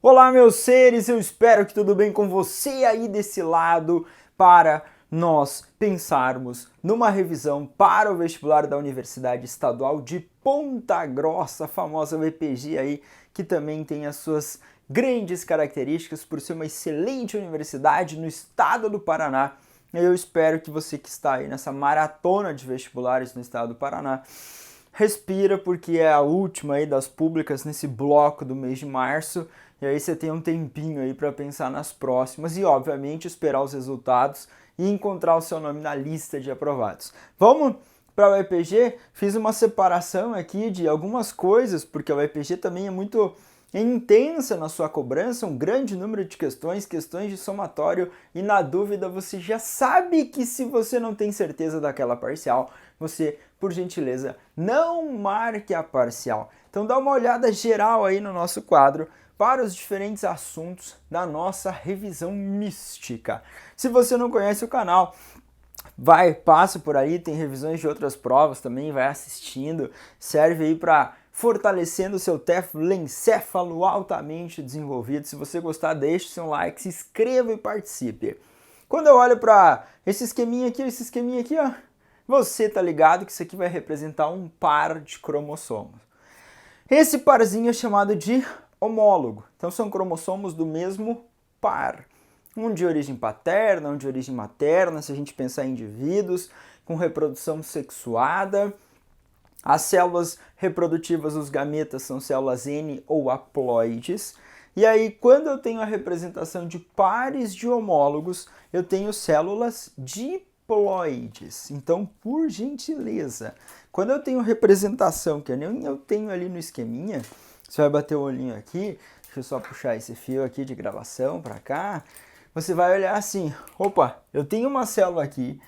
Olá, meus seres, eu espero que tudo bem com você aí desse lado para nós pensarmos numa revisão para o vestibular da Universidade Estadual de Ponta Grossa, a famosa UEPG aí, que também tem as suas grandes características por ser uma excelente universidade no estado do Paraná. Eu espero que você que está aí nessa maratona de vestibulares no estado do Paraná respira, porque é a última aí das públicas nesse bloco do mês de março, e aí você tem um tempinho aí para pensar nas próximas e, obviamente, esperar os resultados e encontrar o seu nome na lista de aprovados. Vamos para a UEPG? Fiz uma separação aqui de algumas coisas, porque a UEPG também é muito intensa na sua cobrança, um grande número de questões de somatório, e na dúvida você já sabe que se você não tem certeza daquela parcial, você, por gentileza, não marque a parcial. Então dá uma olhada geral aí no nosso quadro para os diferentes assuntos da nossa revisão mística. Se você não conhece o canal, passa por aí, tem revisões de outras provas também, vai assistindo, serve aí para fortalecendo o seu teléncéfalo altamente desenvolvido. Se você gostar, deixe seu like, se inscreva e participe. Quando eu olho para esse esqueminha aqui, ó, você tá ligado que isso aqui vai representar um par de cromossomos. Esse parzinho é chamado de homólogo. Então são cromossomos do mesmo par. Um de origem paterna, um de origem materna, se a gente pensar em indivíduos com reprodução sexuada. As células reprodutivas, os gametas, são células N ou haploides. E aí, quando eu tenho a representação de pares de homólogos, eu tenho células diploides. Então, por gentileza, quando eu tenho representação, que nem eu tenho ali no esqueminha, você vai bater o olhinho aqui, deixa eu só puxar esse fio aqui de gravação para cá, você vai olhar assim, opa, eu tenho uma célula aqui,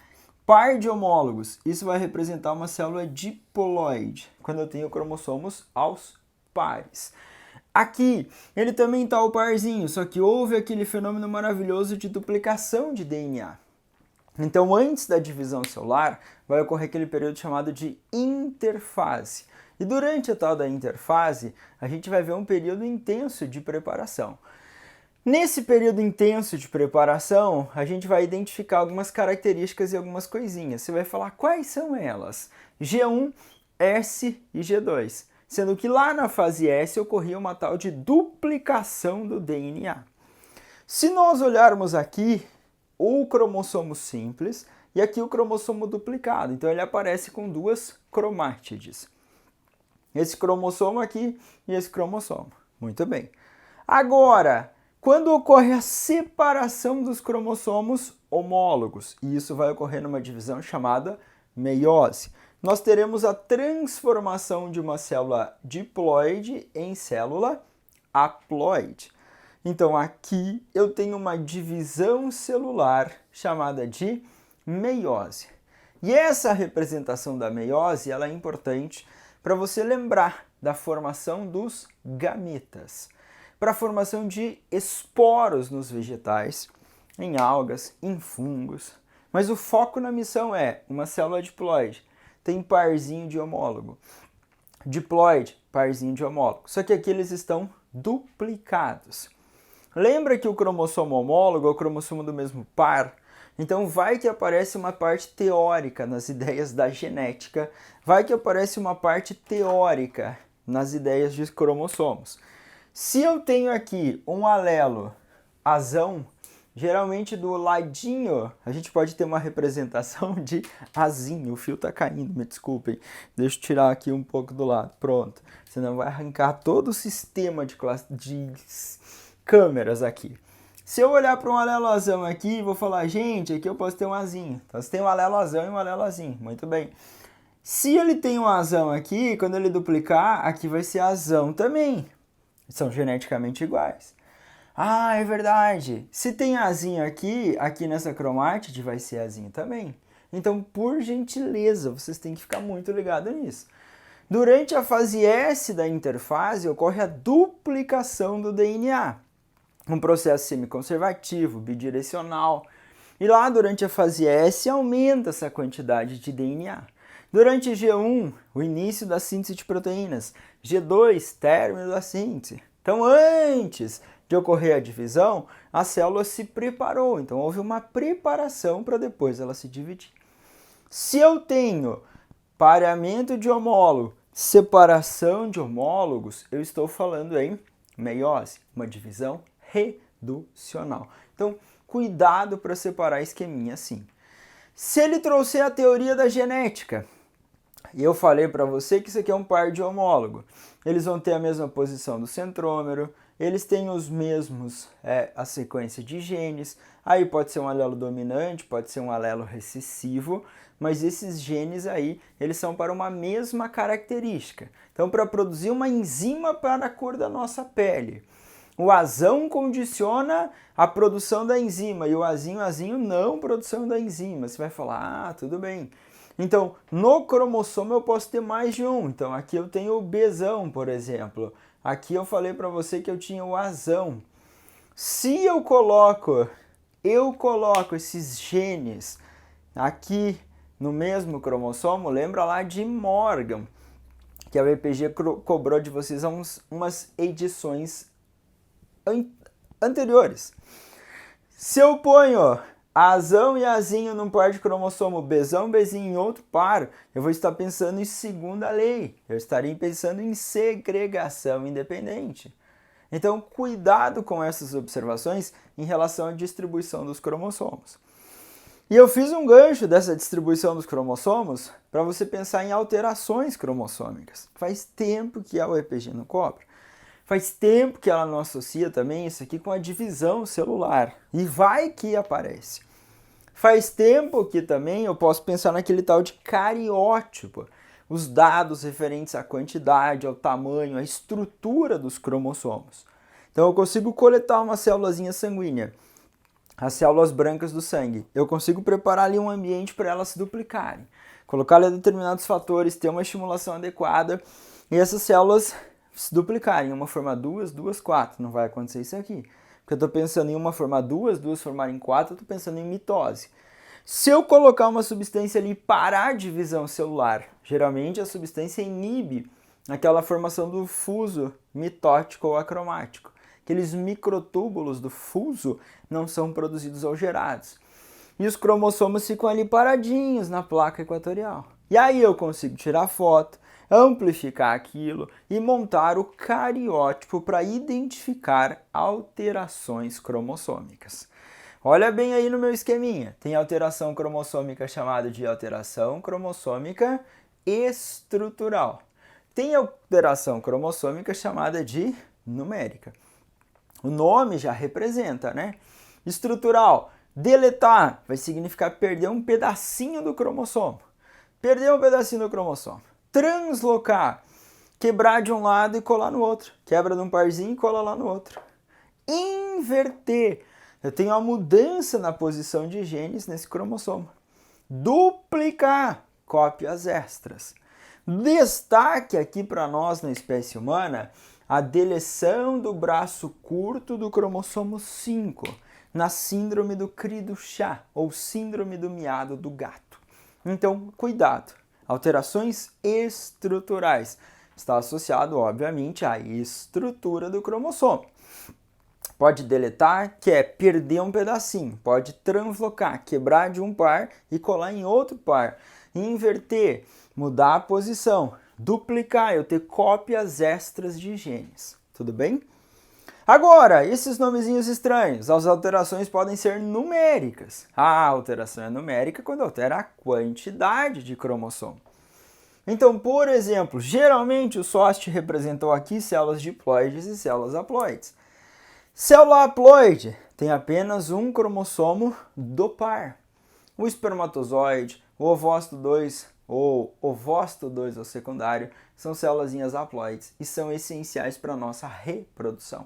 par de homólogos, isso vai representar uma célula diploide, quando eu tenho cromossomos aos pares. Aqui, ele também está o parzinho, só que houve aquele fenômeno maravilhoso de duplicação de DNA. Então, antes da divisão celular, vai ocorrer aquele período chamado de interfase. E durante a tal da interfase, a gente vai ver um período intenso de preparação. Nesse período intenso de preparação, a gente vai identificar algumas características e algumas coisinhas. Você vai falar quais são elas: G1, S e G2. Sendo que lá na fase S ocorria uma tal de duplicação do DNA. Se nós olharmos aqui, o cromossomo simples e aqui o cromossomo duplicado. Então ele aparece com duas cromátides. Esse cromossomo aqui e esse cromossomo. Muito bem. Agora, quando ocorre a separação dos cromossomos homólogos, e isso vai ocorrer numa divisão chamada meiose, nós teremos a transformação de uma célula diploide em célula haploide. Então aqui eu tenho uma divisão celular chamada de meiose. E essa representação da meiose, ela é importante para você lembrar da formação dos gametas, para a formação de esporos nos vegetais, em algas, em fungos. Mas o foco na missão é uma célula diploide, tem parzinho de homólogo. Diploide, parzinho de homólogo. Só que aqui eles estão duplicados. Lembra que o cromossomo homólogo é o cromossomo do mesmo par? Então vai que aparece uma parte teórica nas ideias da genética, vai que aparece uma parte teórica nas ideias de cromossomos. Se eu tenho aqui um alelo azão, geralmente do ladinho a gente pode ter uma representação de azinho. O fio tá caindo, me desculpem. Deixa eu tirar aqui um pouco do lado. Pronto. Senão vai arrancar todo o sistema de câmeras aqui. Se eu olhar para um alelo azão aqui, vou falar, gente, aqui eu posso ter um azinho. Então você tem um alelo azão e um alelo azinho. Muito bem. Se ele tem um azão aqui, quando ele duplicar, aqui vai ser azão também. São geneticamente iguais. Ah, é verdade. Se tem azinho aqui, aqui nessa cromátide vai ser azinho também. Então, por gentileza, vocês têm que ficar muito ligados nisso. Durante a fase S da interfase, ocorre a duplicação do DNA. Um processo semiconservativo, bidirecional. E lá, durante a fase S, aumenta essa quantidade de DNA. Durante G1, o início da síntese de proteínas. G2, término da síntese. Então, antes de ocorrer a divisão, a célula se preparou, então houve uma preparação para depois ela se dividir. Se eu tenho pareamento de homólogo, separação de homólogos, eu estou falando em meiose, uma divisão reducional. Então, cuidado para separar esqueminha assim. Se ele trouxer a teoria da genética, e eu falei para você que isso aqui é um par de homólogo, eles vão ter a mesma posição do centrômero, eles têm os mesmos, a sequência de genes, aí pode ser um alelo dominante, pode ser um alelo recessivo, mas esses genes aí, eles são para uma mesma característica. Então, para produzir uma enzima para a cor da nossa pele, o azão condiciona a produção da enzima e o azinho não produção da enzima. Você vai falar, tudo bem. Então, no cromossomo eu posso ter mais de um. Então, aqui eu tenho o Bzão, por exemplo. Aqui eu falei para você que eu tinha o Azão. Se eu coloco esses genes aqui no mesmo cromossomo, lembra lá de Morgan, que a UEPG cobrou de vocês umas edições anteriores. Se eu ponho Azão e Azinho num par de cromossomo, Bzão, Bzinho em outro par, eu vou estar pensando em segunda lei. Eu estaria pensando em segregação independente. Então, cuidado com essas observações em relação à distribuição dos cromossomos. E eu fiz um gancho dessa distribuição dos cromossomos para você pensar em alterações cromossômicas. Faz tempo que a UEPG não cobra. Faz tempo que ela não associa também isso aqui com a divisão celular. E vai que aparece. Faz tempo que também eu posso pensar naquele tal de cariótipo. Os dados referentes à quantidade, ao tamanho, à estrutura dos cromossomos. Então eu consigo coletar uma célulazinha sanguínea, as células brancas do sangue. Eu consigo preparar ali um ambiente para elas se duplicarem. Colocar ali determinados fatores, ter uma estimulação adequada e essas células se duplicarem. Uma formar duas, duas, quatro. Não vai acontecer isso aqui. Porque eu estou pensando em uma formar duas, duas formarem quatro, eu estou pensando em mitose. Se eu colocar uma substância ali para a divisão celular, geralmente a substância inibe aquela formação do fuso mitótico ou acromático. Aqueles microtúbulos do fuso não são produzidos ou gerados. E os cromossomos ficam ali paradinhos na placa equatorial. E aí eu consigo tirar foto, amplificar aquilo e montar o cariótipo para identificar alterações cromossômicas. Olha bem aí no meu esqueminha. Tem alteração cromossômica chamada de alteração cromossômica estrutural. Tem alteração cromossômica chamada de numérica. O nome já representa, né? Estrutural. Deletar vai significar perder um pedacinho do cromossomo. Perder um pedacinho do cromossomo. Translocar. Quebrar de um lado e colar no outro. Quebra de um parzinho e cola lá no outro. Inverter. Eu tenho uma mudança na posição de genes nesse cromossomo. Duplicar. Cópias extras. Destaque aqui para nós na espécie humana a deleção do braço curto do cromossomo 5 na síndrome do cri do chá ou síndrome do miado do gato. Então, cuidado. Alterações estruturais. Está associado, obviamente, à estrutura do cromossomo. Pode deletar, que é perder um pedacinho. Pode translocar, quebrar de um par e colar em outro par. Inverter, mudar a posição. Duplicar, eu ter cópias extras de genes. Tudo bem? Agora, esses nomezinhos estranhos, as alterações podem ser numéricas. A alteração é numérica quando altera a quantidade de cromossomo. Então, por exemplo, geralmente o SOST representou aqui células diploides e células haploides. Célula haploide tem apenas um cromossomo do par. O espermatozoide, o ovócito 2 ou ovócito 2 ou secundário são célulazinhas haploides e são essenciais para a nossa reprodução.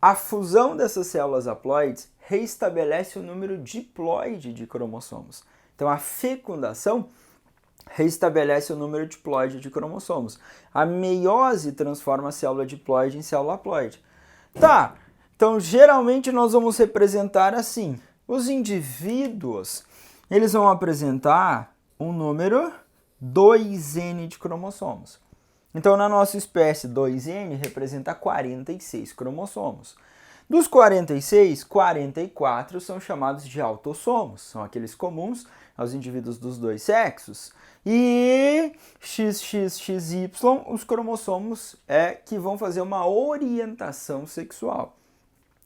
A fusão dessas células haploides reestabelece o número diploide de cromossomos. Então, a fecundação reestabelece o número diploide de cromossomos. A meiose transforma a célula diploide em célula haploide. Tá, então geralmente nós vamos representar assim. Os indivíduos, eles vão apresentar um número 2N de cromossomos. Então, na nossa espécie, 2N representa 46 cromossomos. Dos 46, 44 são chamados de autossomos, são aqueles comuns aos indivíduos dos dois sexos. E XXXY, os cromossomos que vão fazer uma orientação sexual.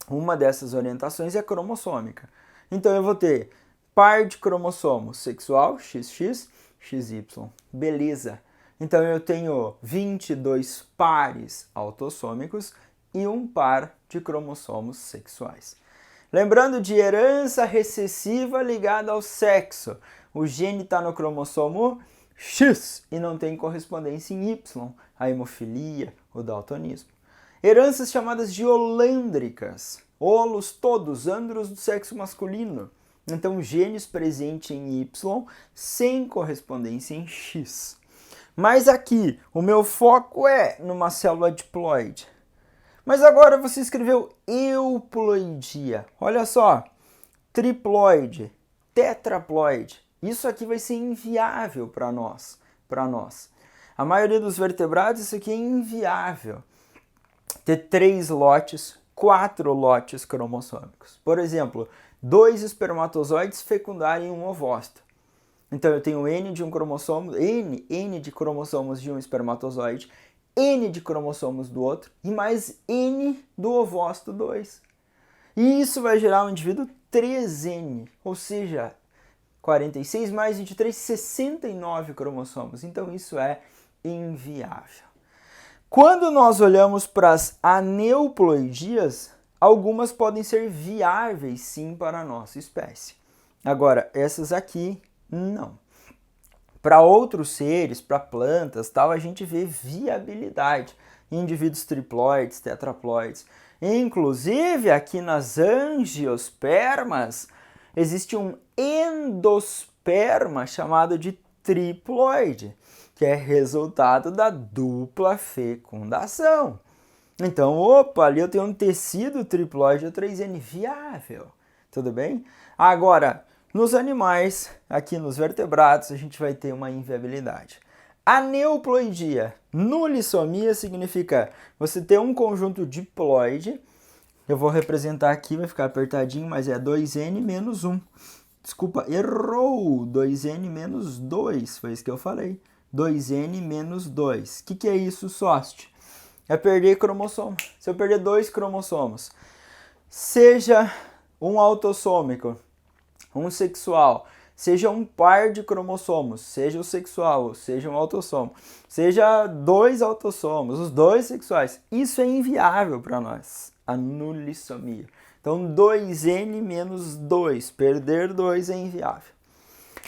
Uma dessas orientações é cromossômica. Então eu vou ter par de cromossomo sexual, XX, XY. Beleza. Então eu tenho 22 pares autossômicos e um par de cromossomos sexuais. Lembrando de herança recessiva ligada ao sexo. O gene está no cromossomo X e não tem correspondência em Y, a hemofilia, o daltonismo. Heranças chamadas de holândricas. Holos todos, andros do sexo masculino. Então, genes presentes em Y sem correspondência em X. Mas aqui, o meu foco é numa célula diploide. Mas agora você escreveu euploidia. Olha só, triploide, tetraploide. Isso aqui vai ser inviável para nós. A maioria dos vertebrados, isso aqui é inviável. Ter 3 lotes, 4 lotes cromossômicos. Por exemplo, 2 espermatozoides fecundarem um ovócito. Então eu tenho N de um cromossomo, N de cromossomos de um espermatozoide, N de cromossomos do outro e mais N do ovócito 2. E isso vai gerar um indivíduo 3N, ou seja, 46 mais 23, 69 cromossomos. Então isso é inviável. Quando nós olhamos para as aneuploidias, algumas podem ser viáveis sim para a nossa espécie. Agora, essas aqui, não. Para outros seres, para plantas, tal, a gente vê viabilidade em indivíduos triploides, tetraploides. Inclusive, aqui nas angiospermas, existe um endosperma chamado de triploide, que é resultado da dupla fecundação. Então, opa, ali eu tenho um tecido triploide ou 3N viável, tudo bem? Agora, nos animais, aqui nos vertebrados, a gente vai ter uma inviabilidade. Aneuploidia, nulissomia, significa você ter um conjunto diploide, eu vou representar aqui, vai ficar apertadinho, mas é 2N menos 1. Desculpa, errou, 2N menos 2, foi isso que eu falei. 2N menos 2. O que é isso, sóste? É perder cromossomo. Se eu perder 2 cromossomos, seja um autossômico, um sexual, seja um par de cromossomos, seja o sexual, seja um autossomo, seja 2 autossomos, os 2 sexuais, isso é inviável para nós, a nulissomia. Então 2N menos 2, perder 2 é inviável.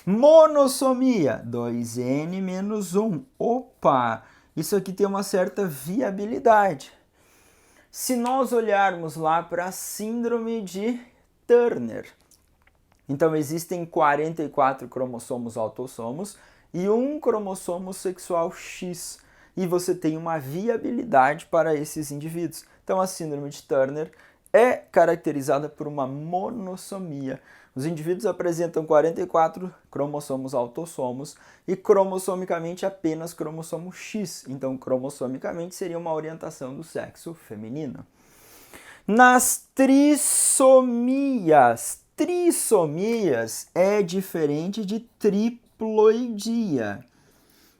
Monossomia, 2N menos 1. Opa, isso aqui tem uma certa viabilidade. Se nós olharmos lá para a síndrome de Turner, então existem 44 cromossomos autossomos e um cromossomo sexual X. E você tem uma viabilidade para esses indivíduos. Então a síndrome de Turner é caracterizada por uma monossomia. Os indivíduos apresentam 44 cromossomos autossomos e cromossomicamente apenas cromossomo X. Então, cromossomicamente seria uma orientação do sexo feminino. Nas trissomias, trissomías é diferente de triploidia.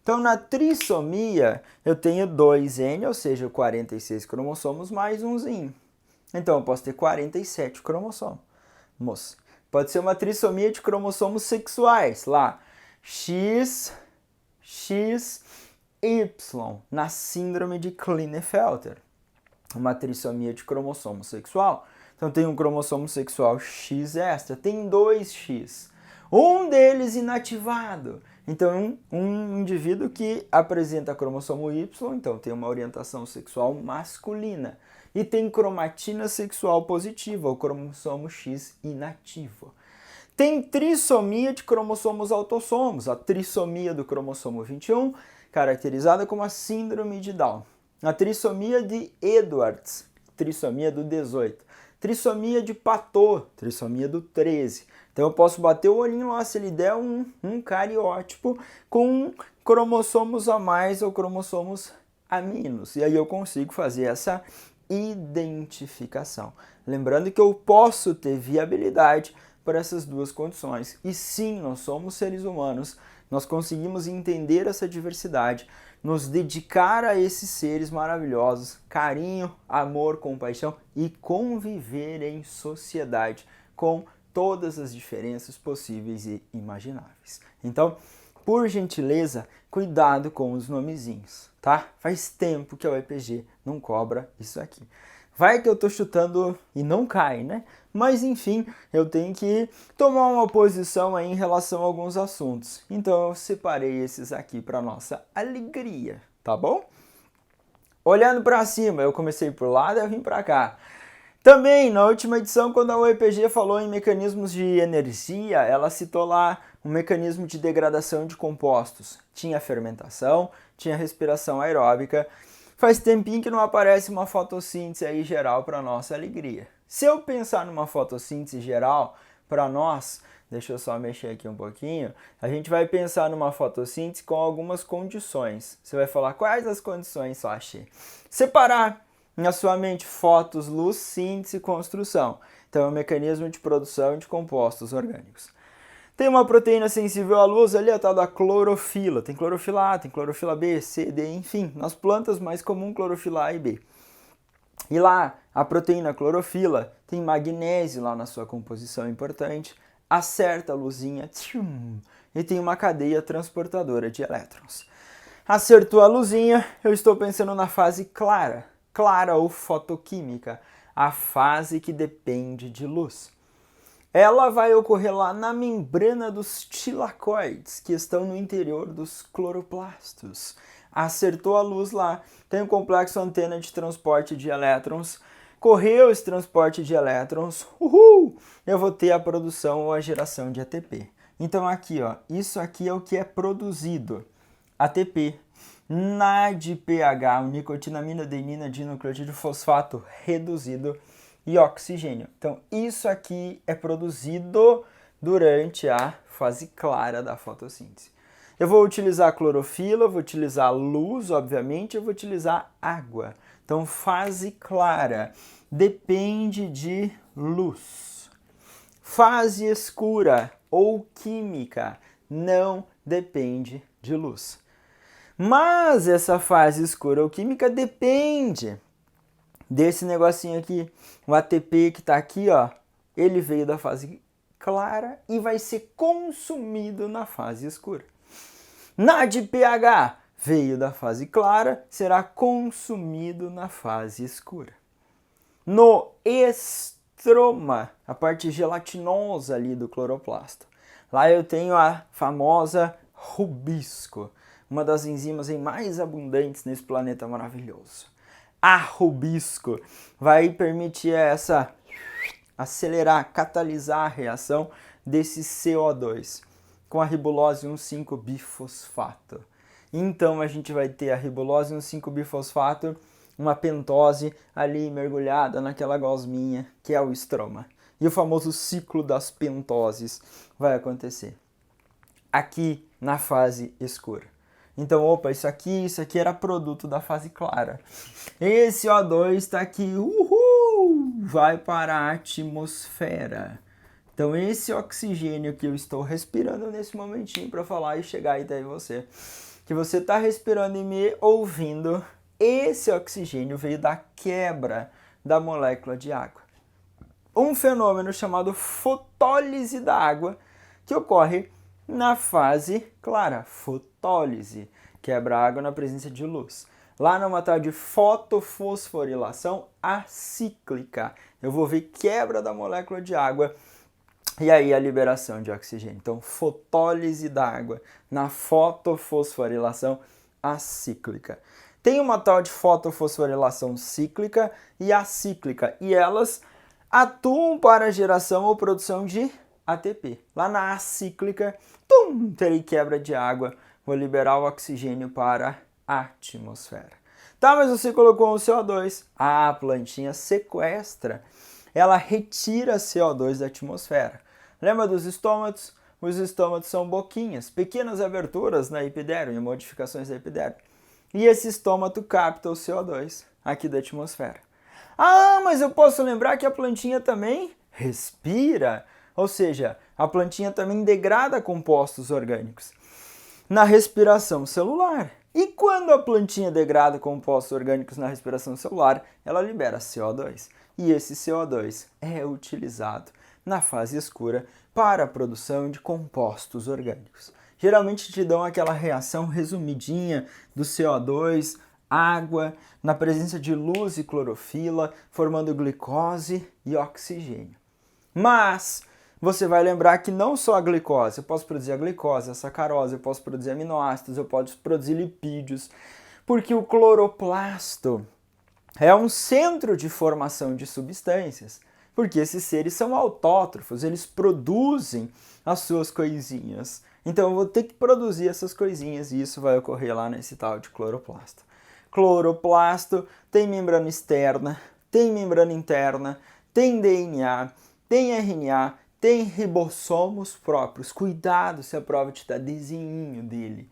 Então, na trissomia, eu tenho 2N, ou seja, 46 cromossomos mais umzinho. Então, eu posso ter 47 cromossomos. Pode ser uma trissomia de cromossomos sexuais, lá, X, X, Y, na síndrome de Klinefelter. Uma trissomia de cromossomo sexual. Então, tem um cromossomo sexual X extra, tem 2X. Um deles inativado. Então, um indivíduo que apresenta cromossomo Y, então tem uma orientação sexual masculina. E tem cromatina sexual positiva, o cromossomo X inativo. Tem trissomia de cromossomos autossomos, a trissomia do cromossomo 21, caracterizada como a síndrome de Down. A trissomia de Edwards, trissomia do 18. Trissomia de Patot, trissomia do 13. Então eu posso bater o olhinho lá se ele der um cariótipo com cromossomos a mais ou cromossomos a menos. E aí eu consigo fazer essa identificação. Lembrando que eu posso ter viabilidade para essas duas condições. E sim, nós somos seres humanos, nós conseguimos entender essa diversidade, nos dedicar a esses seres maravilhosos, carinho, amor, compaixão e conviver em sociedade com todas as diferenças possíveis e imagináveis. Então, por gentileza, cuidado com os nomezinhos, tá? Faz tempo que a UEPG não cobra isso aqui. Vai que eu tô chutando e não cai, né? Mas enfim, eu tenho que tomar uma posição aí em relação a alguns assuntos. Então eu separei esses aqui para nossa alegria, tá bom? Olhando para cima, eu comecei por lá, daí eu vim para cá. Também, na última edição, quando a UEPG falou em mecanismos de energia, ela citou lá um mecanismo de degradação de compostos. Tinha fermentação, tinha respiração aeróbica. Faz tempinho que não aparece uma fotossíntese aí geral para nossa alegria. Se eu pensar numa fotossíntese geral para nós, deixa eu só mexer aqui um pouquinho, a gente vai pensar numa fotossíntese com algumas condições. Você vai falar quais as condições, só achei. Separar na sua mente fotos, luz, síntese e construção. Então é um mecanismo de produção de compostos orgânicos. Tem uma proteína sensível à luz ali, a tal da clorofila. Tem clorofila A, tem clorofila B, C, D, enfim. Nas plantas mais comum clorofila A e B. E lá, a proteína clorofila tem magnésio lá na sua composição importante, acerta a luzinha e tem uma cadeia transportadora de elétrons. Acertou a luzinha, eu estou pensando na fase clara. Clara ou fotoquímica, a fase que depende de luz. Ela vai ocorrer lá na membrana dos tilacoides, que estão no interior dos cloroplastos. Acertou a luz lá, tem um complexo antena de transporte de elétrons, correu esse transporte de elétrons, eu vou ter a produção ou a geração de ATP. Então aqui, ó, isso aqui é o que é produzido, ATP. NADPH, nicotinamina, adenina, dinucleotídeo, fosfato reduzido e oxigênio. Então, isso aqui é produzido durante a fase clara da fotossíntese. Eu vou utilizar clorofila, vou utilizar luz, obviamente, eu vou utilizar água. Então, fase clara depende de luz. Fase escura ou química não depende de luz. Mas essa fase escura ou química depende desse negocinho aqui. O ATP que está aqui, ó, ele veio da fase clara e vai ser consumido na fase escura. NADPH veio da fase clara, será consumido na fase escura. No estroma, a parte gelatinosa ali do cloroplasto, lá eu tenho a famosa rubisco, uma das enzimas mais abundantes nesse planeta maravilhoso. A rubisco vai permitir acelerar, catalisar a reação desse CO2 com a ribulose 1,5-bifosfato. Então a gente vai ter a ribulose 1,5-bifosfato, uma pentose ali mergulhada naquela gosminha que é o estroma. E o famoso ciclo das pentoses vai acontecer aqui na fase escura. Então, opa, isso aqui era produto da fase clara. Esse O2 está aqui, vai para a atmosfera. Então, esse oxigênio que eu estou respirando nesse momentinho para falar e chegar aí até você, que você está respirando e me ouvindo, esse oxigênio veio da quebra da molécula de água. Um fenômeno chamado fotólise da água, que ocorre na fase clara, fotólise, quebra a água na presença de luz. Lá numa tal de fotofosforilação acíclica, eu vou ver quebra da molécula de água e aí a liberação de oxigênio. Então, fotólise da água na fotofosforilação acíclica. Tem uma tal de fotofosforilação cíclica e acíclica, e elas atuam para a geração ou produção de ATP. Lá na acíclica, terei quebra de água, vou liberar o oxigênio para a atmosfera. Tá, mas você colocou o CO2. A plantinha sequestra, ela retira CO2 da atmosfera. Lembra dos estômatos? Os estômatos são boquinhas, pequenas aberturas na epiderme, modificações da epiderme. E esse estômato capta o CO2 aqui da atmosfera. Ah, mas eu posso lembrar que a plantinha também respira, ou seja, a plantinha também degrada compostos orgânicos na respiração celular. E quando a plantinha degrada compostos orgânicos na respiração celular, ela libera CO2. E esse CO2 é utilizado na fase escura para a produção de compostos orgânicos. Geralmente te dão aquela reação resumidinha do CO2, água, na presença de luz e clorofila, formando glicose e oxigênio. Mas você vai lembrar que não só a glicose, eu posso produzir a glicose, a sacarose, eu posso produzir aminoácidos, eu posso produzir lipídios, porque o cloroplasto é um centro de formação de substâncias, porque esses seres são autótrofos, eles produzem as suas coisinhas. Então eu vou ter que produzir essas coisinhas e isso vai ocorrer lá nesse tal de cloroplasto. Cloroplasto tem membrana externa, tem membrana interna, tem DNA, tem RNA, tem ribossomos próprios. Cuidado se a prova te dá desenho dele.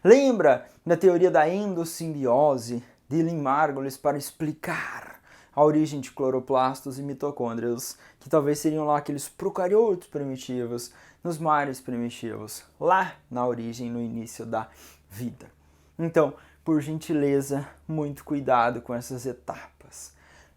Lembra da teoria da endossimbiose de Lynn Margulis para explicar a origem de cloroplastos e mitocôndrias, que talvez seriam lá aqueles procariotos primitivos, nos mares primitivos, lá na origem, no início da vida. Então, por gentileza, muito cuidado com essas etapas.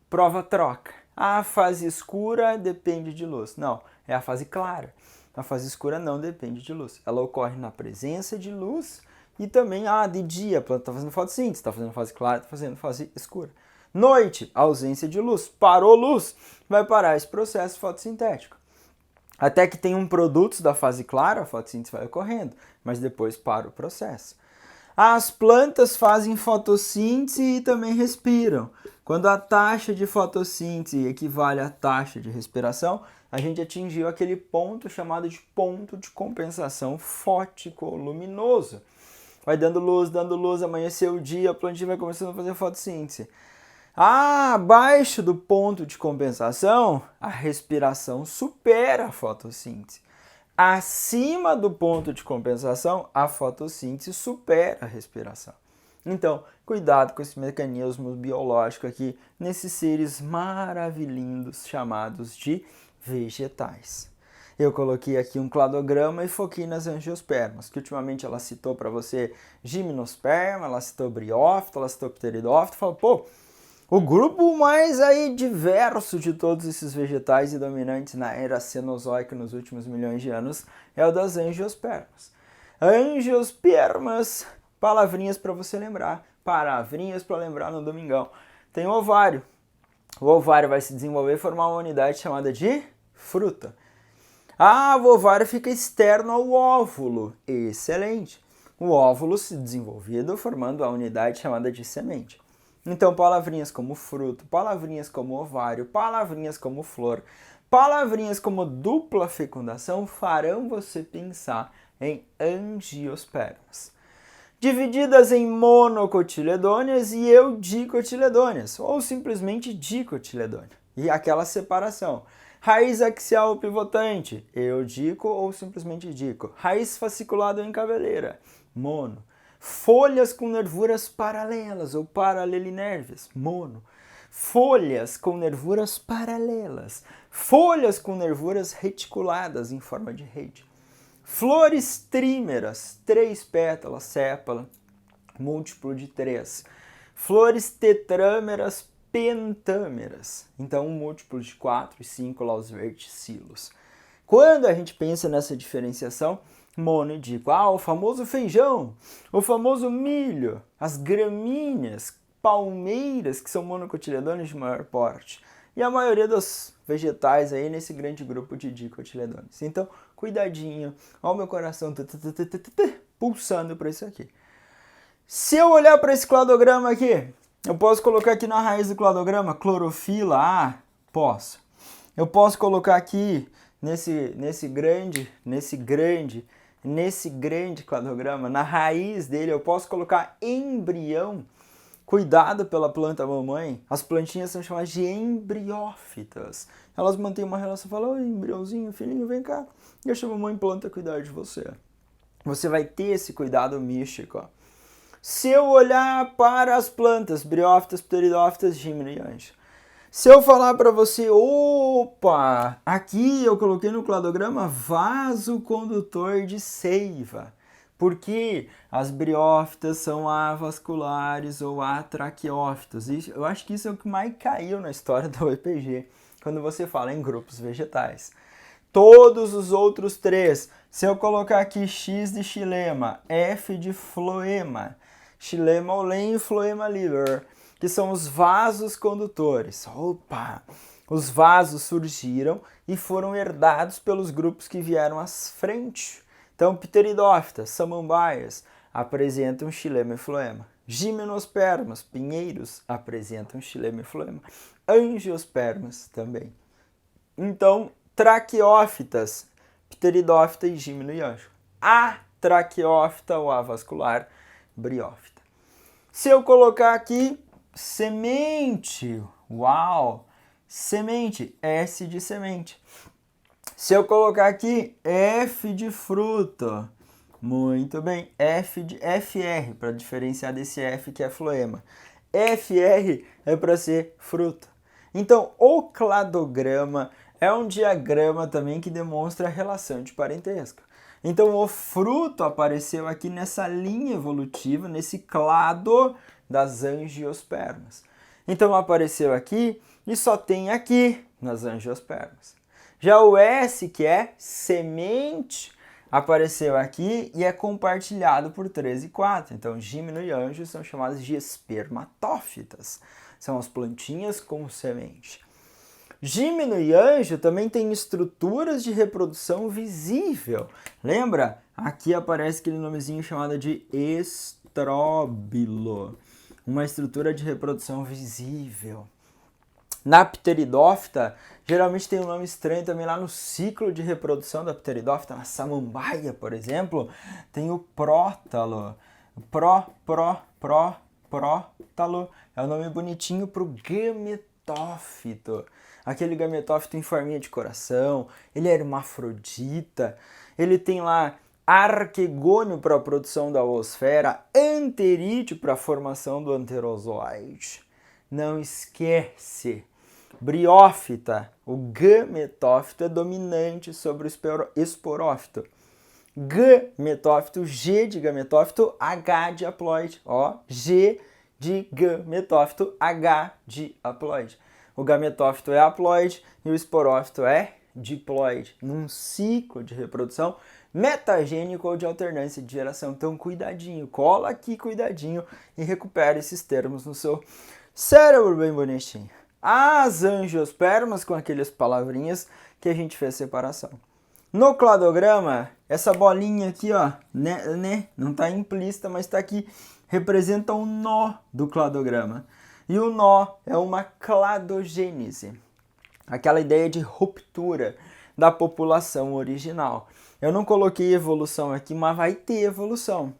Prova troca. A fase escura depende de luz. Não, é a fase clara. A fase escura não depende de luz. Ela ocorre na presença de luz e também de dia. A planta está fazendo fotossíntese, está fazendo fase clara, está fazendo fase escura. Noite, ausência de luz. Parou luz, vai parar esse processo fotossintético. Até que tenham produtos da fase clara, a fotossíntese vai ocorrendo, mas depois para o processo. As plantas fazem fotossíntese e também respiram. Quando a taxa de fotossíntese equivale à taxa de respiração, a gente atingiu aquele ponto chamado de ponto de compensação fótico-luminoso. Vai dando luz, amanheceu o dia, a plantinha vai começando a fazer fotossíntese. Abaixo do ponto de compensação, a respiração supera a fotossíntese. Acima do ponto de compensação, a fotossíntese supera a respiração. Então, cuidado com esse mecanismo biológico aqui nesses seres maravilhindos chamados de vegetais. Eu coloquei aqui um cladograma e foquei nas angiospermas, que ultimamente ela citou para você gimnosperma, ela citou briófito, ela citou pteridófito, falou, pô, o grupo mais aí diverso de todos esses vegetais e dominantes na era cenozoica nos últimos milhões de anos é o das angiospermas. Angiospermas, palavrinhas para você lembrar, palavrinhas para lembrar no domingão. Tem o ovário. O ovário vai se desenvolver e formar uma unidade chamada de fruta. O ovário fica externo ao óvulo. Excelente. O óvulo se desenvolvido formando a unidade chamada de semente. Então, palavrinhas como fruto, palavrinhas como ovário, palavrinhas como flor, palavrinhas como dupla fecundação farão você pensar em angiospermas. Divididas em monocotiledôneas e eudicotiledôneas, ou simplesmente dicotiledônea. E aquela separação. Raiz axial pivotante, eudico ou simplesmente dico. Raiz fasciculada ou em cabeleira, mono. Folhas com nervuras paralelas ou paralelinérvias, mono. Folhas com nervuras paralelas. Folhas com nervuras reticuladas em forma de rede. Flores trímeras, 3 pétalas, sépala, múltiplo de 3. Flores tetrâmeras, pentâmeras, então um múltiplo de 4 e 5 lá os verticilos. Quando a gente pensa nessa diferenciação, mono e dico, o famoso feijão, o famoso milho, as gramíneas, palmeiras, que são monocotiledôneas de maior porte, e a maioria dos vegetais aí nesse grande grupo de dicotiledôneas. Então, cuidadinho, ó o meu coração pulsando para isso aqui. Se eu olhar para esse cladograma aqui, eu posso colocar aqui na raiz do cladograma clorofila, posso. Eu posso colocar aqui nesse grande cladograma, na raiz dele, eu posso colocar embrião. Cuidado pela planta mamãe. As plantinhas são chamadas de embriófitas. Elas mantêm uma relação, falam, oi, embriãozinho, filhinho, vem cá. Deixa a mamãe planta cuidar de você. Você vai ter esse cuidado místico. Se eu olhar para as plantas, briófitas, pteridófitas, gimno e anjo. Se eu falar para você, opa, aqui eu coloquei no cladograma vaso condutor de seiva, porque as briófitas são avasculares ou atraqueófitas. Eu acho que isso é o que mais caiu na história da UEPG, quando você fala em grupos vegetais. Todos os outros três, se eu colocar aqui X de xilema, F de floema, xilema olém e floema liber, que são os vasos condutores. Opa! Os vasos surgiram e foram herdados pelos grupos que vieram à frente. Então, pteridófitas, samambaias, apresentam xilema e floema. Gimnospermas, pinheiros, apresentam xilema e floema. Angiospermas também. Então, traqueófitas, pteridófita e gímeno e anjo. Atraqueófita ou avascular, briófita. Se eu colocar aqui semente, uau, semente, S de semente. Se eu colocar aqui F de fruto, muito bem, F de FR, para diferenciar desse F que é floema. FR é para ser fruto. Então, o cladograma é um diagrama também que demonstra a relação de parentesco. Então, o fruto apareceu aqui nessa linha evolutiva, nesse clado das angiospermas. Então, apareceu aqui e só tem aqui nas angiospermas. Já o S, que é semente, apareceu aqui e é compartilhado por 3 e 4. Então, gímeno e anjo são chamados de espermatófitas. São as plantinhas com semente. Gímeno e anjo também têm estruturas de reprodução visível. Lembra? Aqui aparece aquele nomezinho chamado de estróbilo. Uma estrutura de reprodução visível. Na pteridófita, geralmente tem um nome estranho também lá no ciclo de reprodução da pteridófita. Na samambaia, por exemplo, tem o prótalo. Prótalo é o nome bonitinho para o gametófito. Aquele gametófito em forminha de coração, ele é hermafrodita, ele tem lá arquegônio para a produção da oosfera, anterídeo para a formação do anterozoide. Não esquece, briófita, o gametófito é dominante sobre o esporófito. Gametófito, G de gametófito, H de haploide. Ó, G de gametófito, H de haploide. O gametófito é haploide e o esporófito é diploide, num ciclo de reprodução metagênico ou de alternância de geração. Então, cuidadinho, cola aqui, cuidadinho e recupera esses termos no seu cérebro bem bonitinho. As angiospermas, com aquelas palavrinhas que a gente fez separação. No cladograma, essa bolinha aqui, ó, não está implícita, mas está aqui, representa o nó do cladograma. E o nó é uma cladogênese, aquela ideia de ruptura da população original. Eu não coloquei evolução aqui, mas vai ter evolução.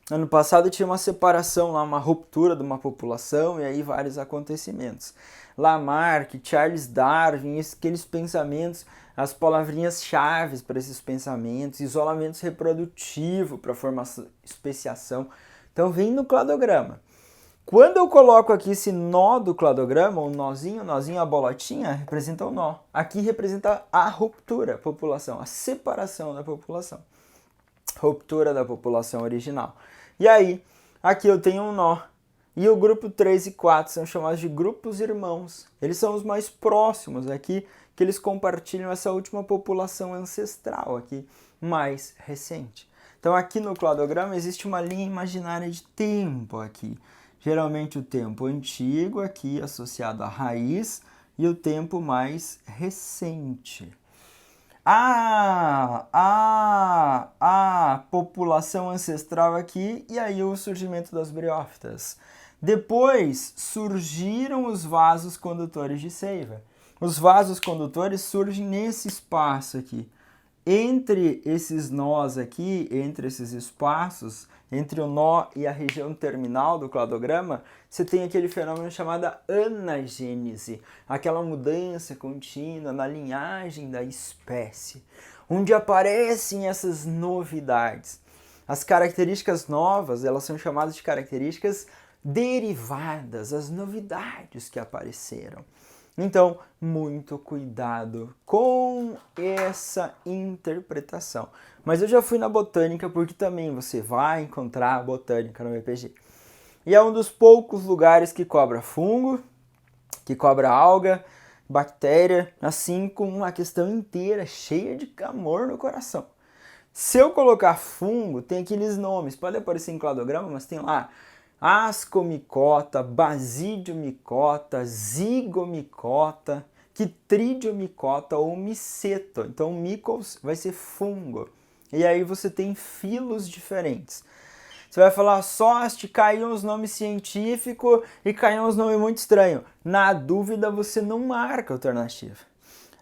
Ano passado tinha uma separação lá, uma ruptura de uma população e aí vários acontecimentos. Lamarck, Charles Darwin, aqueles pensamentos, as palavrinhas chaves para esses pensamentos, isolamento reprodutivo para formação, especiação. Então vem no cladograma. Quando eu coloco aqui esse nó do cladograma, o nozinho, a bolotinha, representa o nó. Aqui representa a ruptura, a população, a separação da população. Ruptura da população original. E aí, aqui eu tenho um nó. E o grupo 3 e 4 são chamados de grupos irmãos. Eles são os mais próximos aqui, que eles compartilham essa última população ancestral aqui, mais recente. Então aqui no cladograma existe uma linha imaginária de tempo aqui. Geralmente o tempo antigo aqui associado à raiz e o tempo mais recente. A população ancestral aqui e aí o surgimento das briófitas. Depois surgiram os vasos condutores de seiva. Os vasos condutores surgem nesse espaço aqui. Entre esses nós aqui, entre esses espaços, entre o nó e a região terminal do cladograma, você tem aquele fenômeno chamado anagênese, aquela mudança contínua na linhagem da espécie, onde aparecem essas novidades. As características novas, elas são chamadas de características derivadas, as novidades que apareceram. Então, muito cuidado com essa interpretação. Mas eu já fui na botânica porque também você vai encontrar botânica no BPG. E é um dos poucos lugares que cobra fungo, que cobra alga, bactéria, assim como uma questão inteira, cheia de amor no coração. Se eu colocar fungo, tem aqueles nomes, pode aparecer em cladograma, mas tem lá ascomicota, basidiomicota, zigomicota, quitridiomicota ou miceto. Então, micos vai ser fungo. E aí você tem filos diferentes. Você vai falar sóste, caiu os nomes científicos e caiu uns nomes muito estranhos. Na dúvida, você não marca a alternativa.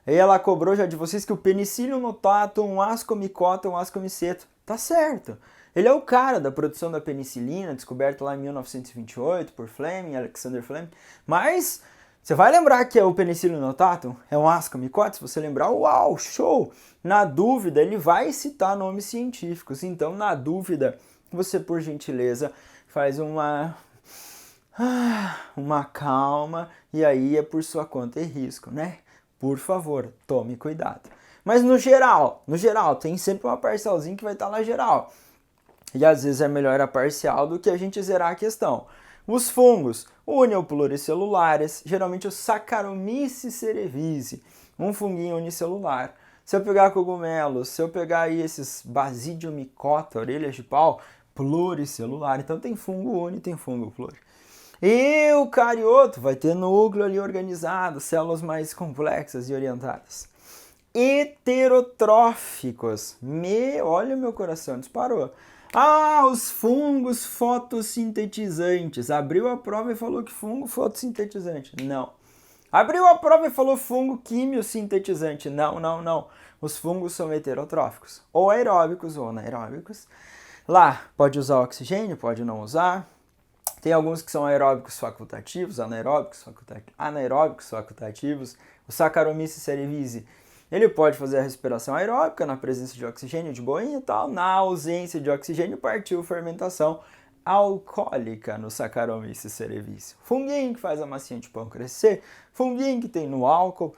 Aí ela cobrou já de vocês que o Penicillium notatum, um ascomicota, um ascomiceto. Tá certo. Ele é o cara da produção da penicilina, descoberto lá em 1928 por Fleming, Alexander Fleming. Mas você vai lembrar que é o Penicillium notatum? É um ascomicota? Se você lembrar, uau, show! Na dúvida, ele vai citar nomes científicos. Então, na dúvida, você, por gentileza, faz uma calma e aí é por sua conta e risco, né? Por favor, tome cuidado. Mas no geral, tem sempre uma parcialzinha que vai estar lá geral. E às vezes é melhor a parcial do que a gente zerar a questão. Os fungos, unipluricelulares, geralmente o Saccharomyces cerevisiae, um funguinho unicelular. Se eu pegar cogumelos, se eu pegar aí esses Basidiomycota, orelhas de pau, pluricelular. Então tem fungo uni, tem fungo pluri. Eucarioto vai ter núcleo ali organizado, células mais complexas e orientadas. Heterotróficos. Olha, meu coração disparou. Os fungos fotossintetizantes. Abriu a prova e falou que fungo fotossintetizante. Não. Abriu a prova e falou fungo quimiosintetizante. Não. Os fungos são heterotróficos. Ou aeróbicos ou anaeróbicos. Lá, pode usar oxigênio, pode não usar. Tem alguns que são aeróbicos facultativos, anaeróbicos facultativos. O Saccharomyces cerevisiae, ele pode fazer a respiração aeróbica na presença de oxigênio de boinha e tal. Na ausência de oxigênio, partiu fermentação alcoólica no Saccharomyces cerevisiae. Funguinho que faz a massinha de pão crescer, funguinho que tem no álcool,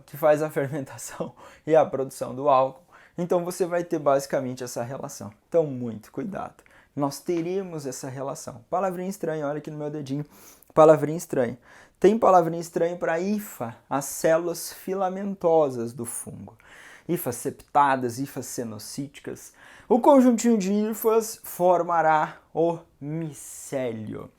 que faz a fermentação e a produção do álcool. Então você vai ter basicamente essa relação. Então, muito cuidado. Nós teremos essa relação. Palavrinha estranha, olha aqui no meu dedinho. Palavrinha estranha. Tem palavrinha estranha para hifa, as células filamentosas do fungo. Hifas septadas, hifas cenocíticas. O conjuntinho de hifas formará o micélio.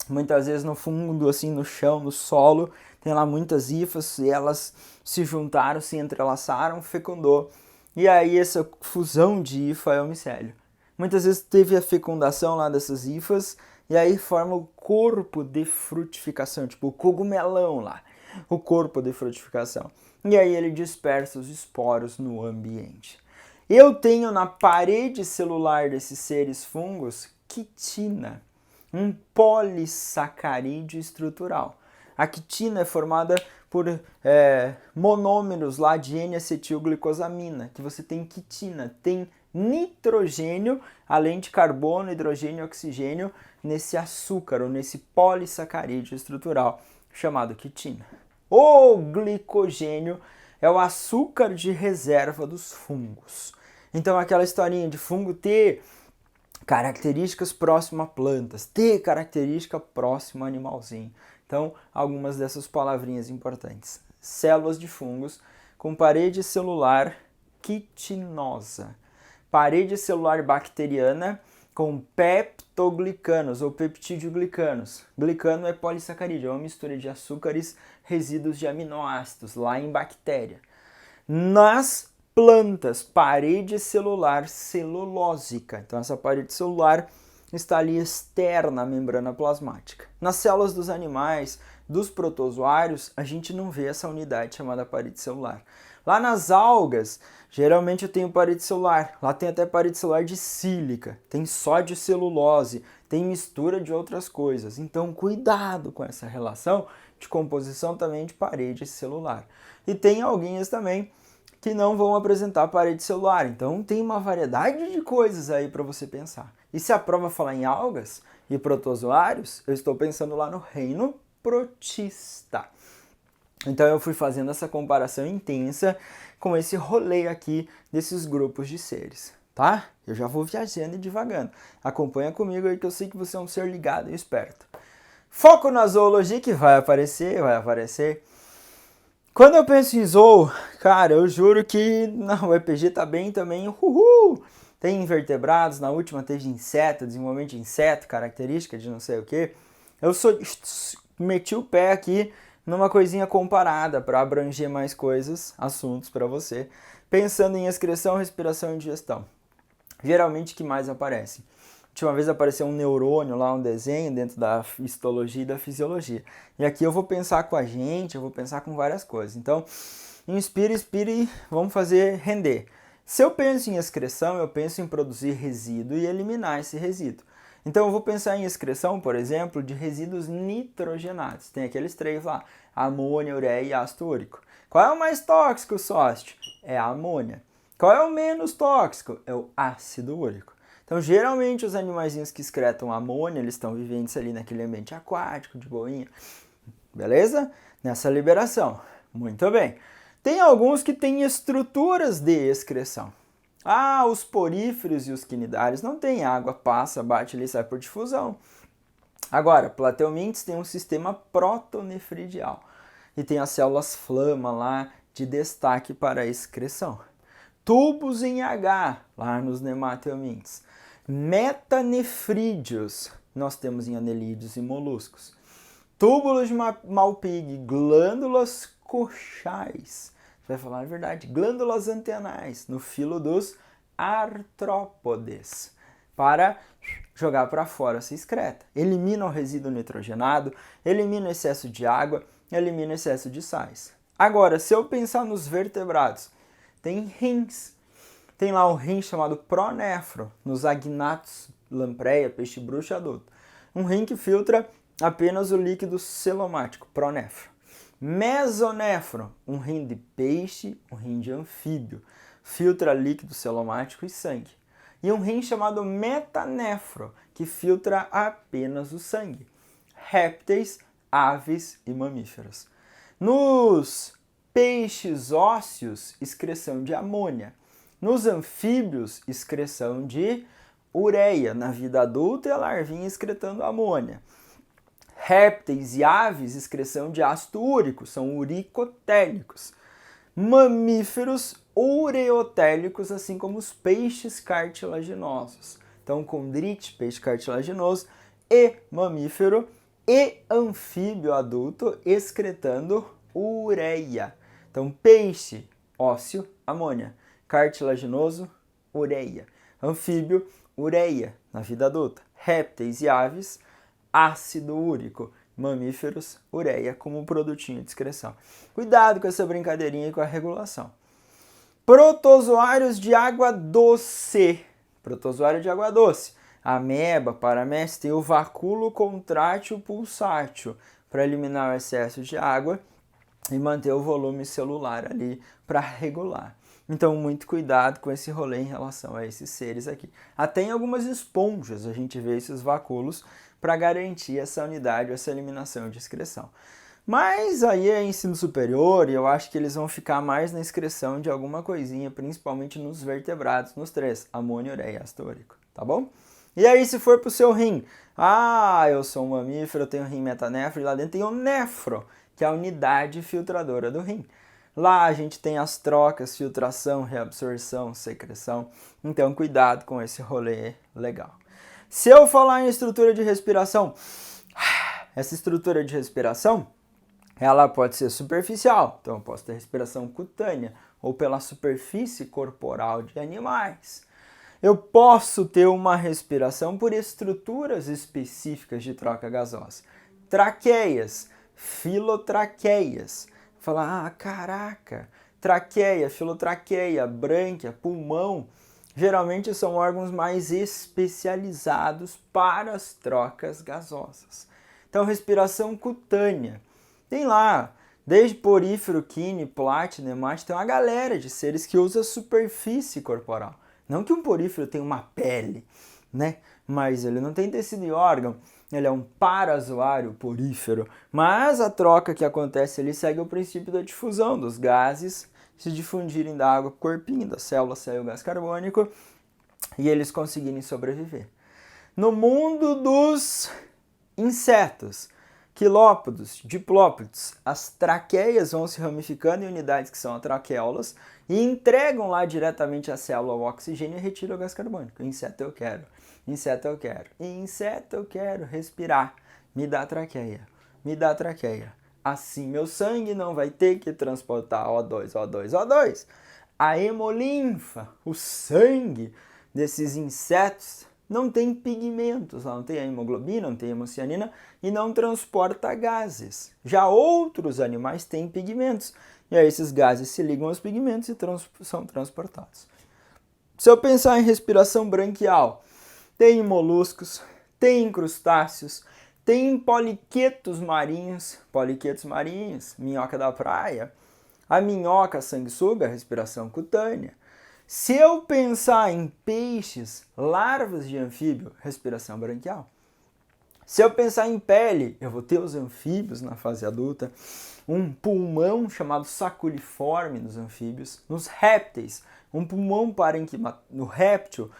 Muitas vezes no fundo, assim, no chão, no solo, tem lá muitas hifas e elas se juntaram, se entrelaçaram, fecundou. E aí essa fusão de hifa é o micélio. Muitas vezes teve a fecundação lá dessas hifas e aí forma o corpo de frutificação, tipo o cogumelão lá, o corpo de frutificação. E aí ele dispersa os esporos no ambiente. Eu tenho na parede celular desses seres fungos quitina, um polissacarídeo estrutural. A quitina é formada por monômeros lá de N-acetilglicosamina, que você tem quitina, tem nitrogênio, além de carbono, hidrogênio e oxigênio, nesse açúcar, ou nesse polissacarídeo estrutural, chamado quitina. O glicogênio é o açúcar de reserva dos fungos. Então, aquela historinha de fungo ter características próximas a plantas, ter característica próxima a animalzinho. Então, algumas dessas palavrinhas importantes. Células de fungos com parede celular quitinosa. Parede celular bacteriana com peptoglicanos ou peptidioglicanos. Glicano é polissacarídeo, é uma mistura de açúcares, resíduos de aminoácidos, lá em bactéria. Nas plantas, parede celular celulósica. Então, essa parede celular está ali externa à membrana plasmática. Nas células dos animais, dos protozoários, a gente não vê essa unidade chamada parede celular. Lá nas algas, geralmente eu tenho parede celular. Lá tem até parede celular de sílica, tem só de celulose, tem mistura de outras coisas. Então, cuidado com essa relação de composição também de parede celular. E tem alguinhas também que não vão apresentar parede celular. Então, tem uma variedade de coisas aí para você pensar. E se a prova falar em algas e protozoários, eu estou pensando lá no reino protista. Então eu fui fazendo essa comparação intensa com esse rolê aqui desses grupos de seres, tá? Eu já vou viajando e divagando. Acompanha comigo aí que eu sei que você é um ser ligado e esperto. Foco na zoologia que vai aparecer, vai aparecer. Quando eu penso em zoo, cara, eu juro que não, o EPG tá bem também, uhul! Tem invertebrados, na última teve inseto, desenvolvimento de inseto, característica de não sei o que. Meti o pé aqui numa coisinha comparada para abranger mais coisas, assuntos para você, pensando em excreção, respiração e digestão. Geralmente o que mais aparece? Última vez apareceu um neurônio lá, um desenho dentro da histologia e da fisiologia. E aqui eu vou pensar com a gente, eu vou pensar com várias coisas. Então, inspire e vamos fazer render. Se eu penso em excreção, eu penso em produzir resíduo e eliminar esse resíduo. Então eu vou pensar em excreção, por exemplo, de resíduos nitrogenados. Tem aqueles três lá, amônia, ureia e ácido úrico. Qual é o mais tóxico, sócio? É a amônia. Qual é o menos tóxico? É o ácido úrico. Então, geralmente, os animaizinhos que excretam amônia, eles estão vivendo ali naquele ambiente aquático, de boinha. Beleza? Nessa liberação. Muito bem. Tem alguns que têm estruturas de excreção. Ah, os poríferos e os quinidários não têm água, passa, bate ali e sai por difusão. Agora, plateumintes tem um sistema protonefridial e tem as células flama lá de destaque para a excreção. Tubos em H, lá nos nemateumintes. Metanefrídeos, nós temos em anelídeos e moluscos. Túbulos de Malpighi, glândulas coxais. Você vai falar a verdade, glândulas antenais, no filo dos artrópodes, para jogar para fora essa excreta. Elimina o resíduo nitrogenado, elimina o excesso de água, elimina o excesso de sais. Agora, se eu pensar nos vertebrados, tem rins. Tem lá um rim chamado pronefro, nos agnatos, lampreia, peixe bruxo adulto. Um rim que filtra apenas o líquido celomático, pronefro. Mesonefro, um rim de peixe, um rim de anfíbio, filtra líquido celomático e sangue. E um rim chamado metanefro, que filtra apenas o sangue. Répteis, aves e mamíferos. Nos peixes ósseos, excreção de amônia. Nos anfíbios, excreção de ureia. Na vida adulta, a larvinha excretando amônia. Répteis e aves, excreção de ácido úrico, são uricotélicos. Mamíferos, ureotélicos, assim como os peixes cartilaginosos. Então, condrite, peixe cartilaginoso, e mamífero e anfíbio adulto excretando ureia. Então, peixe, ósseo, amônia. Cartilaginoso, ureia. Anfíbio, ureia, na vida adulta. Répteis e aves, ácido úrico. Mamíferos, ureia, como produtinho de excreção. Cuidado com essa brincadeirinha e com a regulação. Protozoários de água doce. Protozoário de água doce. Ameba, paramécia, tem o vacúolo contrátil pulsátil para eliminar o excesso de água e manter o volume celular ali para regular. Então, muito cuidado com esse rolê em relação a esses seres aqui. Até em algumas esponjas a gente vê esses vacúolos para garantir essa unidade, essa eliminação de excreção. Mas aí é ensino superior e eu acho que eles vão ficar mais na excreção de alguma coisinha, principalmente nos vertebrados, nos três, amônia, ureia e ácido úrico, tá bom? E aí se for pro seu rim, eu sou um mamífero, eu tenho rim metanefro e lá dentro tem o nefro, que é a unidade filtradora do rim. Lá a gente tem as trocas, filtração, reabsorção, secreção. Então, cuidado com esse rolê legal. Se eu falar em estrutura de respiração, essa estrutura de respiração, ela pode ser superficial. Então, eu posso ter respiração cutânea ou pela superfície corporal de animais. Eu posso ter uma respiração por estruturas específicas de troca gasosa. Traqueias, filotraqueias. Falar, caraca, traqueia, filotraqueia, brânquia, pulmão, geralmente são órgãos mais especializados para as trocas gasosas. Então, respiração cutânea. Tem lá, desde porífero, quine, plátino, hemate, tem uma galera de seres que usa superfície corporal. Não que um porífero tenha uma pele, né? Mas ele não tem tecido e órgão. ele é um parazoário porífero, mas a troca que acontece ali segue o princípio da difusão dos gases se difundirem da água para o corpinho, da célula sai o gás carbônico e eles conseguirem sobreviver. No mundo dos insetos, quilópodos, diplópodes, as traqueias vão se ramificando em unidades que são traquéolas e entregam lá diretamente à célula o oxigênio e retiram o gás carbônico. Inseto eu quero, inseto eu quero, inseto eu quero respirar, me dá traqueia, me dá traqueia. Assim meu sangue não vai ter que transportar O2, O2, O2. A hemolinfa, o sangue desses insetos, não tem pigmentos, não tem a hemoglobina, não tem a hemocianina e não transporta gases. Já outros animais têm pigmentos e aí esses gases se ligam aos pigmentos e são transportados. Se eu pensar em respiração branquial, tem moluscos, tem crustáceos, tem poliquetos marinhos, minhoca da praia, a minhoca sanguessuga, respiração cutânea. Se eu pensar em peixes, larvas de anfíbio, respiração branquial. Se eu pensar em pele, eu vou ter os anfíbios na fase adulta, um pulmão chamado saculiforme nos anfíbios, nos répteis, um pulmão no réptil,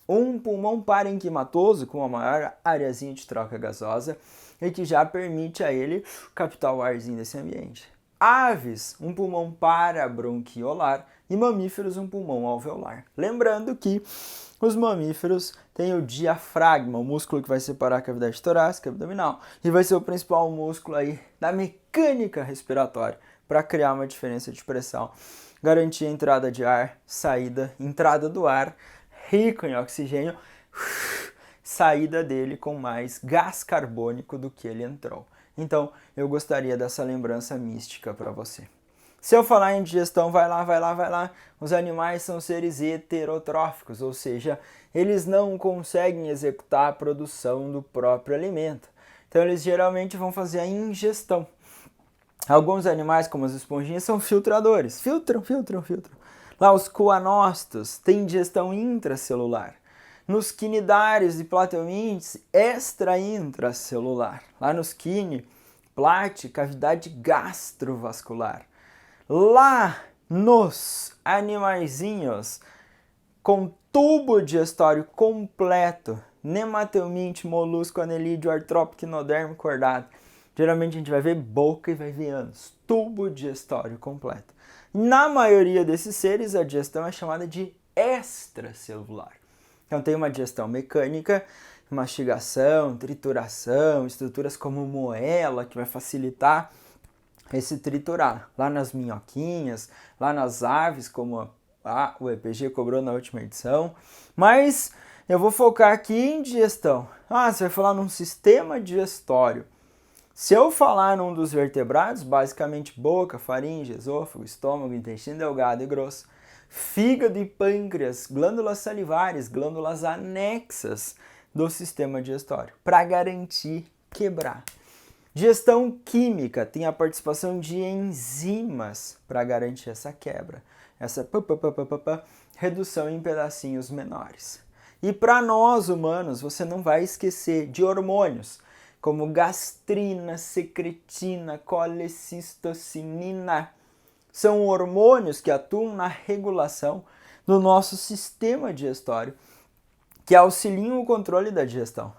um pulmão parenquimatoso com uma maior areazinha de troca gasosa e que já permite a ele captar o arzinho desse ambiente. Aves, um pulmão parabronquiolar e mamíferos, um pulmão alveolar. Lembrando que os mamíferos têm o diafragma, o músculo que vai separar a cavidade torácica e abdominal e vai ser o principal músculo aí da mecânica respiratória para criar uma diferença de pressão, garantir a entrada de ar, saída, entrada do ar rico em oxigênio, saída dele com mais gás carbônico do que ele entrou. Então, eu gostaria dessa lembrança mística para você. Se eu falar em digestão, vai lá. Os animais são seres heterotróficos, ou seja, eles não conseguem executar a produção do próprio alimento. Então, eles geralmente vão fazer a ingestão. Alguns animais, como as esponjinhas, são filtradores. Filtram. Lá, os coanócitos têm digestão intracelular. Nos quinidários e plateumintes, extra-intracelular. Lá nos quini, plate, cavidade gastrovascular. Lá nos animaizinhos com tubo digestório completo, nemateuminte, molusco, anelídeo, artrópode, quinodérmico, cordado. Geralmente a gente vai ver boca e vai ver ânus, tubo digestório completo. Na maioria desses seres, a digestão é chamada de extracelular. Então tem uma digestão mecânica, mastigação, trituração, estruturas como moela, que vai facilitar esse triturar. Lá nas minhoquinhas, lá nas aves, como o EPG cobrou na última edição. Mas eu vou focar aqui em digestão. Você vai falar num sistema digestório. Se eu falar num dos vertebrados, basicamente boca, faringe, esôfago, estômago, intestino delgado e grosso, fígado e pâncreas, glândulas salivares, glândulas anexas do sistema digestório, para garantir quebrar. Digestão química tem a participação de enzimas para garantir essa quebra, essa redução em pedacinhos menores. E para nós humanos, você não vai esquecer de hormônios, como gastrina, secretina, colecistocinina. São hormônios que atuam na regulação do nosso sistema digestório, que auxiliam o controle da digestão.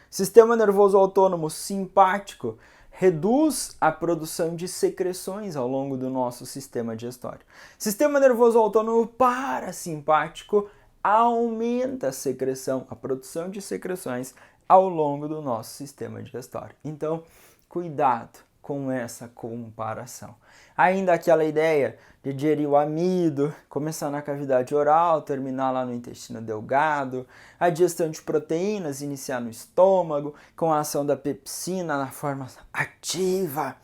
Sistema nervoso autônomo simpático reduz a produção de secreções ao longo do nosso sistema digestório. Sistema nervoso autônomo parasimpático aumenta a secreção, a produção de secreções ao longo do nosso sistema digestório. Então, cuidado com essa comparação. Ainda aquela ideia de digerir o amido, começar na cavidade oral, terminar lá no intestino delgado, a digestão de proteínas iniciar no estômago, com a ação da pepsina na forma ativa,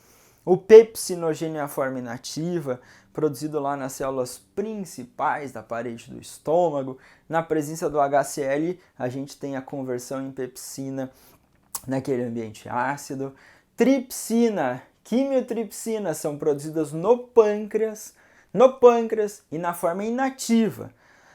o pepsinogênio na forma inativa, produzido lá nas células principais da parede do estômago. Na presença do HCl, a gente tem a conversão em pepsina naquele ambiente ácido. Tripsina, quimiotripsina são produzidas no pâncreas e na forma inativa.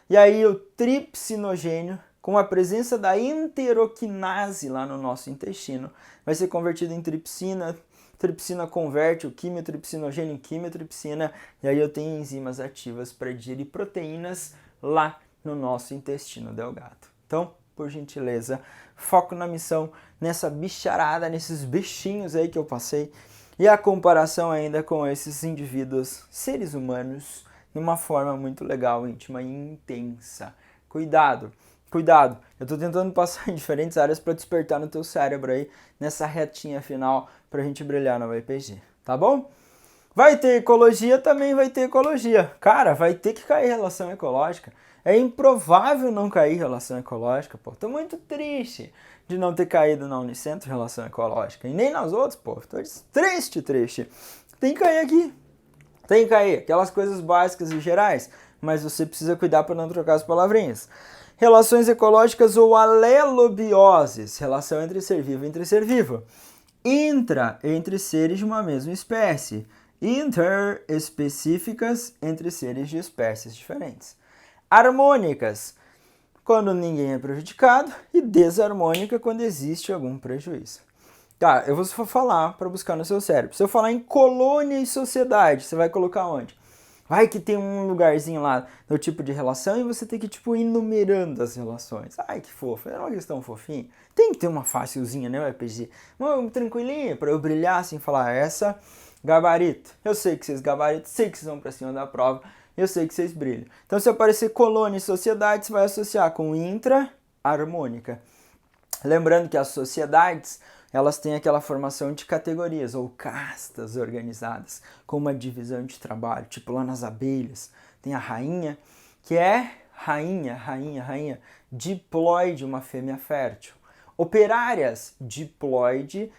E aí o tripsinogênio com a presença da enteroquinase lá no nosso intestino, vai ser convertido em tripsina. Tripsina converte o quimiotripsinogênio em quimiotripsina, e aí eu tenho enzimas ativas para digerir proteínas lá no nosso intestino delgado. Então, por gentileza, foco na missão, nessa bicharada, nesses bichinhos aí que eu passei, e a comparação ainda com esses indivíduos, seres humanos, de uma forma muito legal, íntima e intensa. Cuidado! Cuidado, eu estou tentando passar em diferentes áreas para despertar no teu cérebro aí, nessa retinha final, para a gente brilhar no IPG, tá bom? Vai ter ecologia, também vai ter ecologia. Cara, vai ter que cair relação ecológica. É improvável não cair relação ecológica, pô. Tô muito triste de não ter caído na Unicentro relação ecológica. E nem nas outras, pô. Tô triste. Tem que cair aqui. Tem que cair. Aquelas coisas básicas e gerais. Mas você precisa cuidar para não trocar as palavrinhas. Relações ecológicas ou alelobioses, relação entre ser vivo e entre ser vivo. Intra, entre seres de uma mesma espécie. Interespecíficas, entre seres de espécies diferentes. Harmônicas, quando ninguém é prejudicado. E desarmônica, quando existe algum prejuízo. Tá, eu vou falar para buscar no seu cérebro. Se eu falar em colônia e sociedade, você vai colocar onde? Vai que tem um lugarzinho lá do tipo de relação e você tem que, tipo, ir numerando as relações. Ai, que fofo. É uma questão fofinha. Tem que ter uma facilzinha, né, o RPG? Uma tranquilinha, para eu brilhar assim, falar essa, gabarito. Eu sei que vocês gabaritam, sei que vocês vão para cima da prova, eu sei que vocês brilham. Então, se aparecer colônia e sociedade, você vai associar com intra-harmônica. Lembrando que as sociedades, elas têm aquela formação de categorias ou castas organizadas, com uma divisão de trabalho, tipo lá nas abelhas. Tem a rainha, que é rainha, diploide, uma fêmea fértil. Operárias, diploide,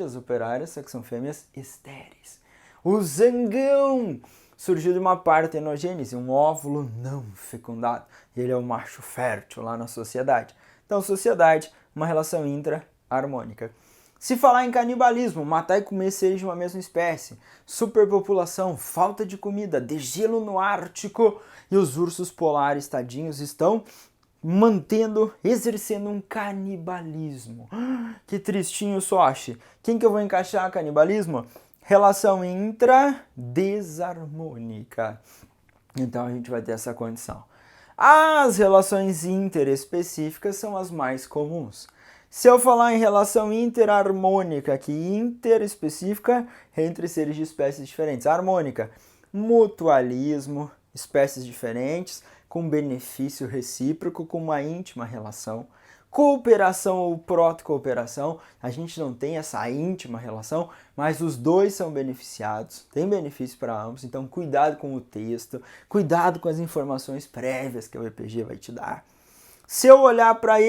as operárias, só que são fêmeas estéreis. O zangão surgiu de uma partenogênese, um óvulo não fecundado. Ele é o macho fértil lá na sociedade. Então, sociedade, uma relação intra-harmônica. Se falar em canibalismo, matar e comer seres de uma mesma espécie, superpopulação, falta de comida, degelo no Ártico e os ursos polares, tadinhos, estão exercendo um canibalismo. Que tristinho, Sochi. Quem que eu vou encaixar canibalismo? Relação intra-desarmônica. Então, a gente vai ter essa condição. As relações interespecíficas são as mais comuns. Se eu falar em relação interharmônica, que interespecífica entre seres de espécies diferentes. Harmônica, mutualismo, espécies diferentes, com benefício recíproco, com uma íntima relação. Cooperação ou proto-cooperação, a gente não tem essa íntima relação, mas os dois são beneficiados, tem benefício para ambos, então cuidado com o texto, cuidado com as informações prévias que o EPG vai te dar. Se eu olhar para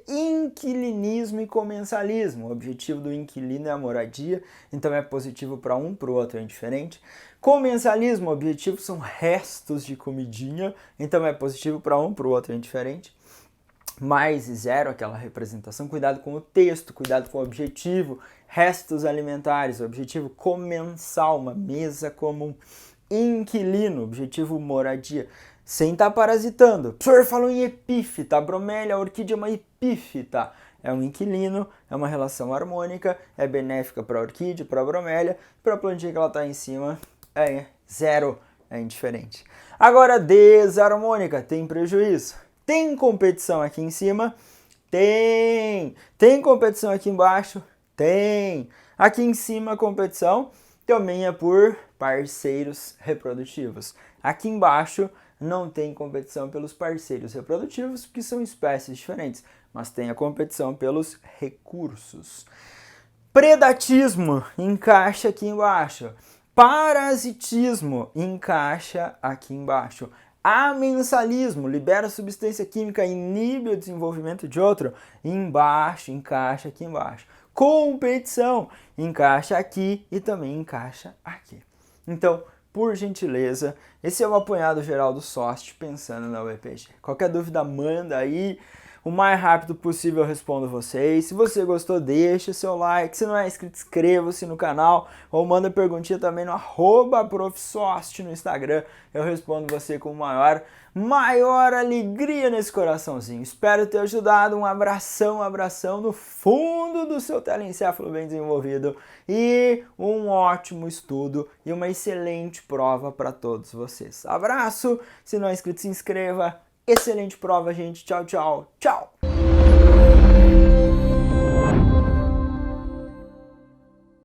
inquilinismo e comensalismo, o objetivo do inquilino é a moradia, então é positivo para um, para o outro é indiferente. Comensalismo, o objetivo são restos de comidinha, então é positivo para um, para o outro é indiferente. Mais e zero, aquela representação, cuidado com o texto, cuidado com o objetivo, restos alimentares, objetivo comensal, uma mesa comum, inquilino, objetivo moradia, sem estar parasitando. O professor falou em epífita, a bromélia, a orquídea é uma epífita, é um inquilino, é uma relação harmônica, é benéfica para a orquídea, para a bromélia, para a plantinha que ela está em cima, é zero, é indiferente. Agora, desarmônica, tem prejuízo. Tem competição aqui em cima? Tem. Tem competição aqui embaixo? Tem. Aqui em cima a competição também é por parceiros reprodutivos. Aqui embaixo não tem competição pelos parceiros reprodutivos, porque são espécies diferentes, mas tem a competição pelos recursos. Predatismo encaixa aqui embaixo. Parasitismo encaixa aqui embaixo. Amensalismo, libera substância química, inibe o desenvolvimento de outro, embaixo, encaixa aqui embaixo. Competição, encaixa aqui e também encaixa aqui. Então, por gentileza, esse é o apanhado geral do SOST pensando na UEPG. Qualquer dúvida, manda aí. o mais rápido possível eu respondo vocês. Se você gostou, deixa seu like. Se não é inscrito, inscreva-se no canal ou manda perguntinha também no @profsost no Instagram. Eu respondo você com maior alegria nesse coraçãozinho. Espero ter ajudado. Um abração no fundo do seu telencéfalo bem desenvolvido e um ótimo estudo e uma excelente prova para todos vocês. Abraço! Se não é inscrito, se inscreva. Excelente prova, gente. Tchau, tchau, tchau!